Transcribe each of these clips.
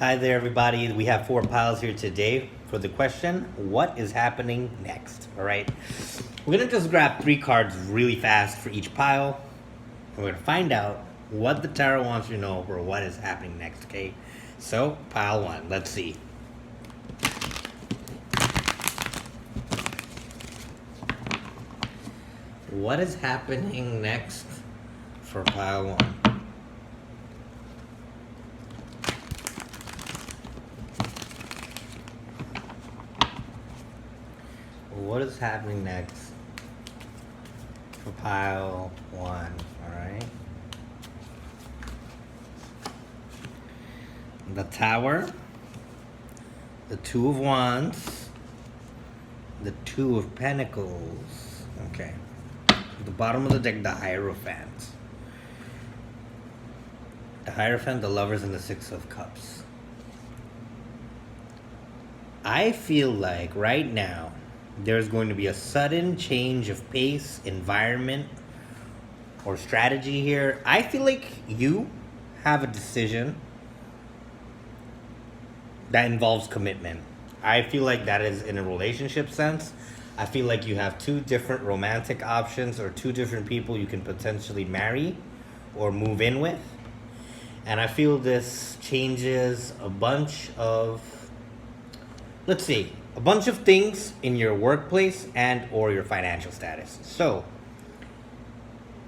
Hi there, everybody. We have four piles here today for the question, what is happening next? All right. We're going to just grab three cards really fast for each pile. We're going to find out what the tarot wants you to know or what is happening next, okay? So, pile one, let's see. What is happening next for pile one? What is happening next for pile one? All right. The Tower, the Two of Wands, the Two of Pentacles. Okay. At the bottom of the deck, the Hierophant. The Hierophant, the Lovers, and the Six of Cups. I feel like right now there's going to be a sudden change of pace, environment, or strategy here. I feel like you have a decision that involves commitment. I feel like that is in a relationship sense. I feel like you have two different romantic options or two different people you can potentially marry or move in with. And I feel this changes a bunch of, let's see, a bunch of things in your workplace and or your financial status. So,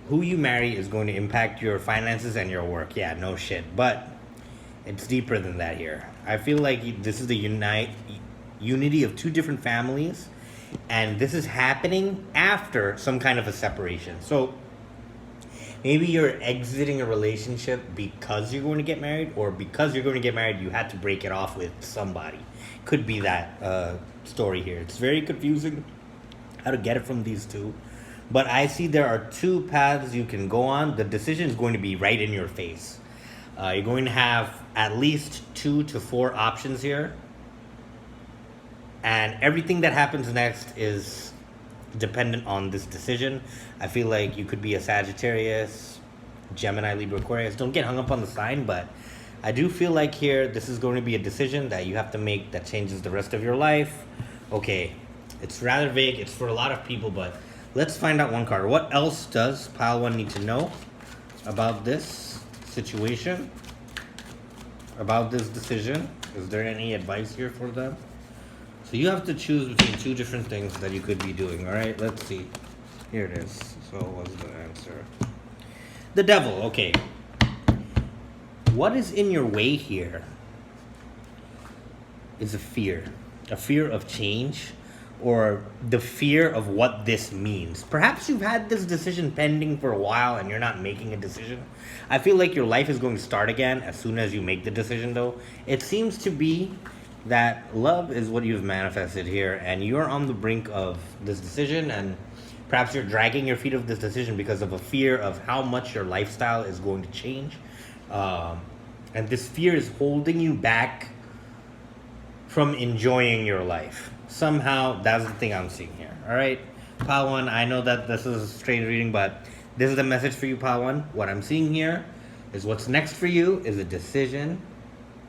who you marry is going to impact your finances and your work. Yeah, no shit. But it's deeper than that here. I feel like this is the unity of two different families, and this is happening after some kind of a separation. So maybe you're exiting a relationship because you're going to get married, or because you're going to get married, you had to break it off with somebody. Could be that story here. It's very confusing how to get it from these two. But I see there are two paths you can go on. The decision is going to be right in your face. You're going to have at least 2 to 4 options here. And everything that happens next is dependent on this decision. I feel like you could be a Sagittarius, Gemini, Libra, Aquarius. Don't get hung up on the sign, but I do feel like here this is going to be a decision that you have to make that changes the rest of your life. Okay, it's rather vague. It's for a lot of people, but let's find out one card. What else does pile one need to know about this situation, about this decision? Is there any advice here for them? So you have to choose between two different things that you could be doing. All right, let's see. Here it is. So what's the answer? The Devil. Okay. What is in your way here is a fear of change, or the fear of what this means. Perhaps you've had this decision pending for a while and you're not making a decision. I feel like your life is going to start again as soon as you make the decision, though. It seems to be that love is what you've manifested here, and you're on the brink of this decision, and perhaps you're dragging your feet of this decision because of a fear of how much your lifestyle is going to change. And this fear is holding you back from enjoying your life. Somehow, that's the thing I'm seeing here. All right, pile one, I know that this is a strange reading, but this is the message for you, pile one. What I'm seeing here is what's next for you is a decision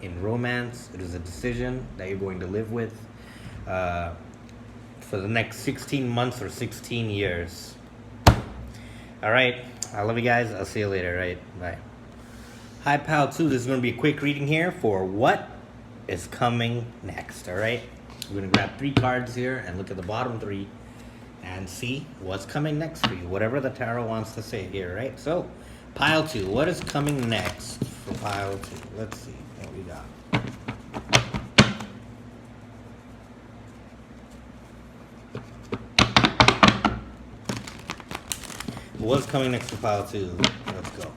in romance. It is a decision that you're going to live with for the next 16 months or 16 years. All right, I love you guys. I'll see you later. All right, bye. Hi, pile two. This is going to be a quick reading here for what is coming next. All right, we're going to grab 3 cards here and look at the bottom 3 and see what's coming next for you, whatever the tarot wants to say here. Right, so pile 2, what is coming next for pile 2? Let's see what we got. What's coming next for pile 2? Let's go.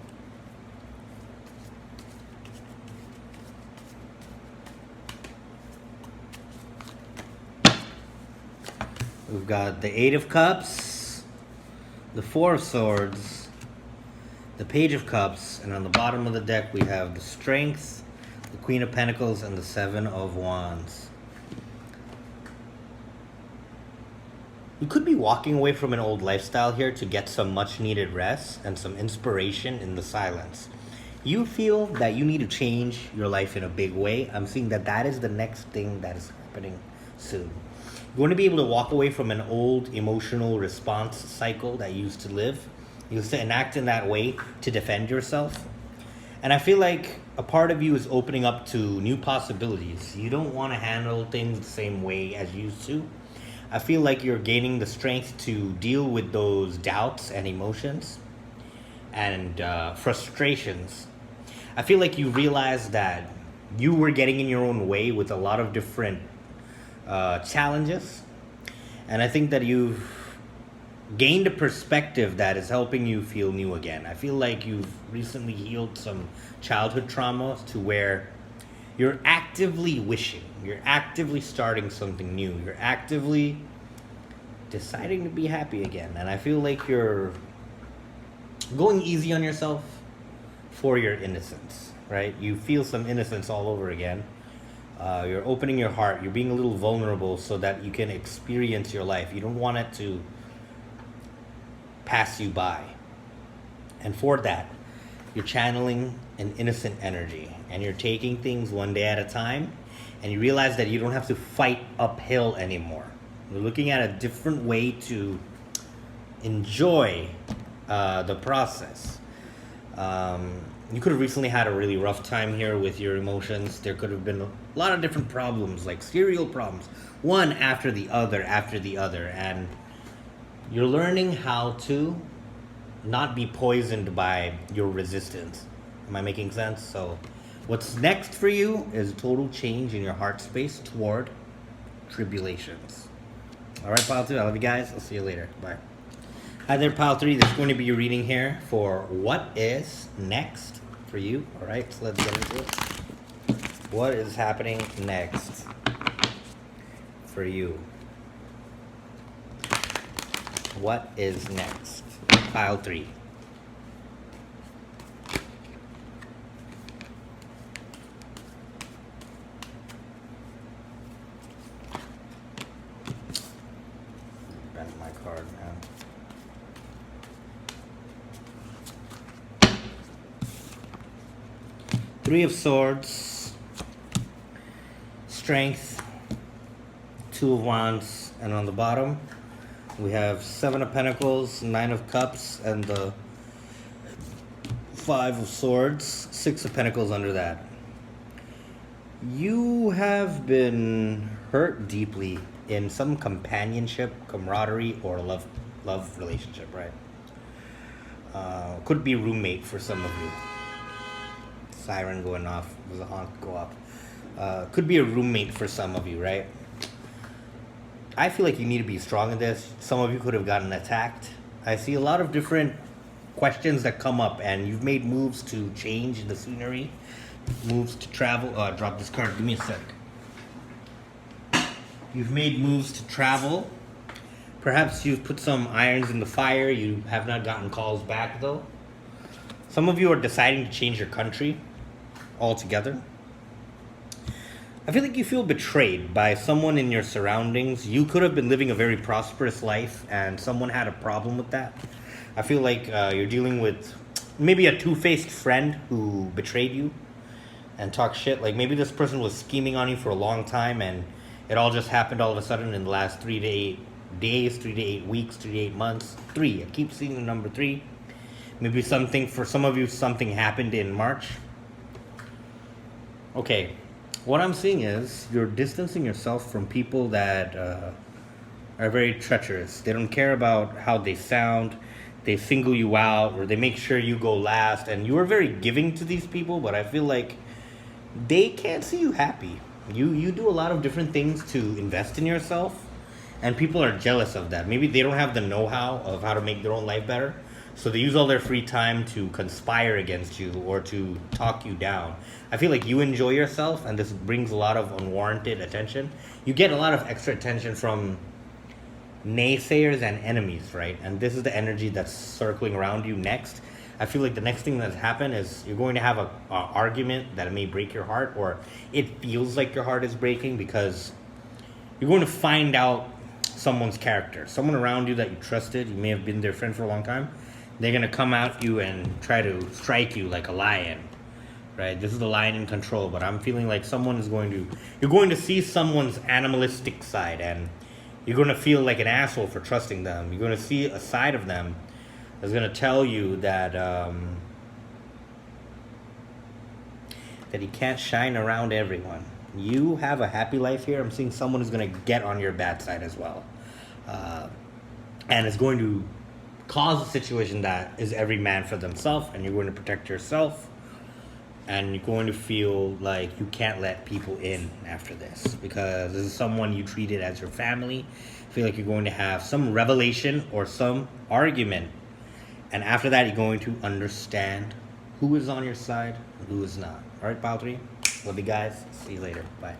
We've got the 8 of Cups, the 4 of Swords, the Page of Cups, and on the bottom of the deck we have the Strength, the Queen of Pentacles, and the 7 of Wands. You could be walking away from an old lifestyle here to get some much needed rest and some inspiration in the silence. you feel that you need to change your life in a big way. I'm seeing that that is the next thing that is happening soon. You want to be able to walk away from an old emotional response cycle that you used to live. You used to enact in that way to defend yourself. And I feel like a part of you is opening up to new possibilities. You don't want to handle things the same way as you used to. I feel like you're gaining the strength to deal with those doubts and emotions and frustrations. I feel like you realize that you were getting in your own way with a lot of different challenges. And I think that you've gained a perspective that is helping you feel new again. I feel like you've recently healed some childhood traumas to where you're actively wishing, you're actively starting something new, you're actively deciding to be happy again. And I feel like you're going easy on yourself for your innocence, right? You feel some innocence all over again. You're opening your heart, you're being a little vulnerable so that you can experience your life. You don't want it to pass you by. And for that, you're channeling an innocent energy and you're taking things one day at a time, and you realize that you don't have to fight uphill anymore. You're looking at a different way to enjoy the process. You could have recently had a really rough time here with your emotions. There could have been a lot of different problems, like serial problems, one after the other, and you're learning how to not be poisoned by your resistance. Am I making sense? So what's next for you is total change in your heart space toward tribulations. All right, Pile 2, I love you guys. I'll see you later. Bye. Hi there, Pile 3. There's going to be your reading here for what is next for you. All right, so let's get into it. What is happening next for you? What is next? Pile 3. Bend my card now. Three of Swords, Strength, Two of Wands, and on the bottom we have Seven of Pentacles, Nine of Cups, and the Five of Swords, Six of Pentacles under that. You have been hurt deeply in some companionship, camaraderie, or love relationship, right? Could be roommate for some of you. Siren going off, there's a honk go up. Could be a roommate for some of you, right? I feel like you need to be strong in this. Some of you could have gotten attacked. I see a lot of different questions that come up, and you've made moves to change the scenery, moves to travel. Drop this card, give me a sec. You've made moves to travel. Perhaps you've put some irons in the fire. You have not gotten calls back, though. Some of you are deciding to change your country altogether. I feel like you feel betrayed by someone in your surroundings. You could have been living a very prosperous life and someone had a problem with that. I feel like you're dealing with maybe a two-faced friend who betrayed you and talked shit. Like maybe this person was scheming on you for a long time and it all just happened all of a sudden in the last 3 to 8 days, 3 to 8 weeks, 3 to 8 months. 3. I keep seeing the number 3. Maybe something, for some of you, something happened in March. Okay. What I'm seeing is you're distancing yourself from people that are very treacherous. They don't care about how they sound. They single you out, or they make sure you go last. And you are very giving to these people, but I feel like they can't see you happy. You do a lot of different things to invest in yourself, and people are jealous of that. Maybe they don't have the know-how of how to make their own life better. So they use all their free time to conspire against you or to talk you down. I feel like you enjoy yourself, and this brings a lot of unwarranted attention. You get a lot of extra attention from naysayers and enemies, right? And this is the energy that's circling around you next. I feel like the next thing that's happened is you're going to have a argument that may break your heart, or it feels like your heart is breaking because you're going to find out someone's character. Someone around you that you trusted, you may have been their friend for a long time. They're going to come at you and try to strike you like a lion. right? This is the lion in control, but I'm feeling like you're going to see someone's animalistic side, and you're going to feel like an asshole for trusting them. You're going to see a side of them that's going to tell you that that you can't shine around everyone. You have a happy life here. I'm seeing someone who's going to get on your bad side as well. And it's going to cause a situation that is every man for themselves, and you're going to protect yourself, and you're going to feel like you can't let people in after this, because this is someone you treated as your family. I feel like you're going to have some revelation or some argument, and after that you're going to understand who is on your side and who is not. All right, Pile 3, love you guys, see you later, bye.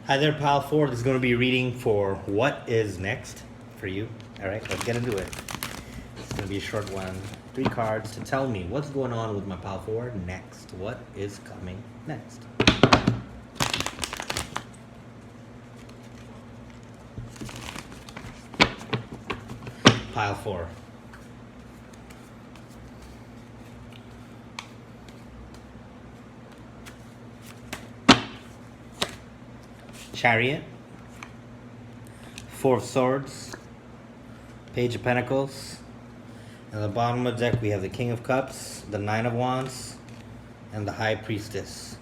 Hi there, Pile 4. This is going to be a reading for what is next for you. All right, let's get into it. It's going to be a short one. 3 cards to tell me what's going on with my Pile 4 next. What is coming next? Pile 4. Chariot, 4 of Swords, Page of Pentacles. At the bottom of the deck we have the King of Cups, the 9 of Wands, and the High Priestess.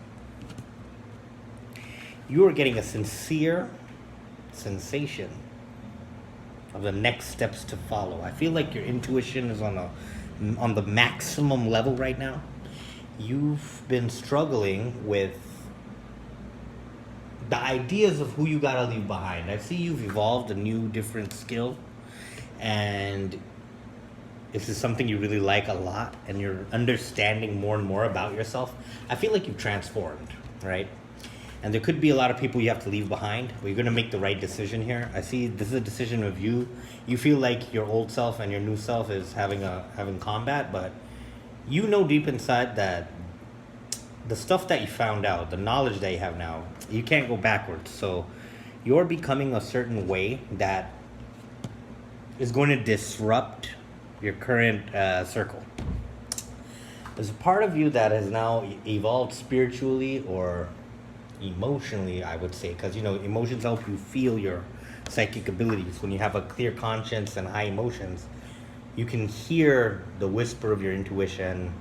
You are getting a sincere sensation of the next steps to follow. I feel like your intuition is on the maximum level right now. You've been struggling with the ideas of who you gotta leave behind. I see you've evolved a new, different skill, and this is something you really like a lot, and you're understanding more and more about yourself. I feel like you've transformed, right? And there could be a lot of people you have to leave behind, but you're gonna make the right decision here. I see this is a decision of you. You feel like your old self and your new self is having combat, but you know deep inside that the stuff that you found out, the knowledge that you have now, you can't go backwards. So you're becoming a certain way that is going to disrupt your current circle. There's a part of you that has now evolved spiritually or emotionally, I would say, because emotions help you feel your psychic abilities. When you have a clear conscience and high emotions, you can hear the whisper of your intuition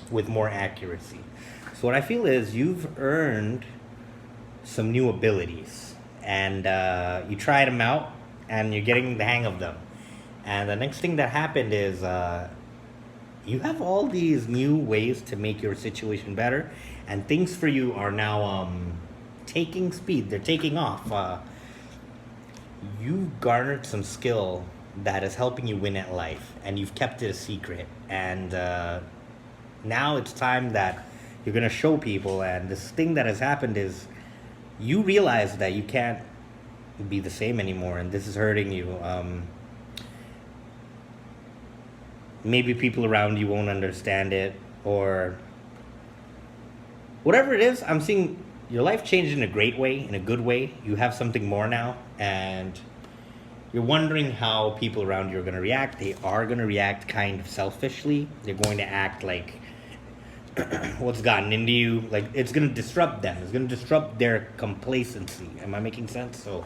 with more accuracy. So what I feel is you've earned some new abilities, and you tried them out, and you're getting the hang of them. And the next thing that happened is you have all these new ways to make your situation better, and things for you are now taking speed. They're taking off. You've garnered some skill that is helping you win at life, and you've kept it a secret. And now it's time that you're going to show people, and this thing that has happened is you realize that you can't be the same anymore, and this is hurting you. Maybe people around you won't understand it, or whatever it is. I'm seeing your life changed in a great way, in a good way. You have something more now, and you're wondering how people around you are going to react. They are going to react kind of selfishly. They're going to act like what's gotten into you, like it's going to disrupt them. It's going to disrupt their complacency. Am I making sense? So,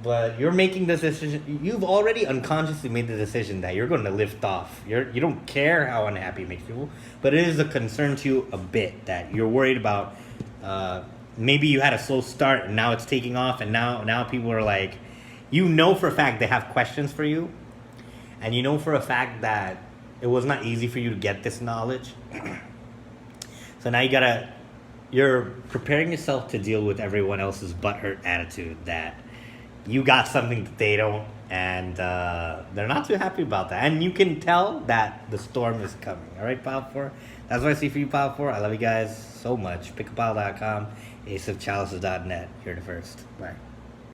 but you're making this decision. You've already unconsciously made the decision that you're going to lift off. You don't care how unhappy it makes people, but it is a concern to you a bit that you're worried about. Maybe you had a slow start and now it's taking off, and now people are like, for a fact they have questions for you, and for a fact that it was not easy for you to get this knowledge. So now you're preparing yourself to deal with everyone else's butthurt attitude that you got something that they don't, and they're not too happy about that. And you can tell that the storm is coming. All right, Pile 4? That's what I see for you, Pile 4. I love you guys so much. Pickapile.com, aceofchalices.net. You're the first. Bye.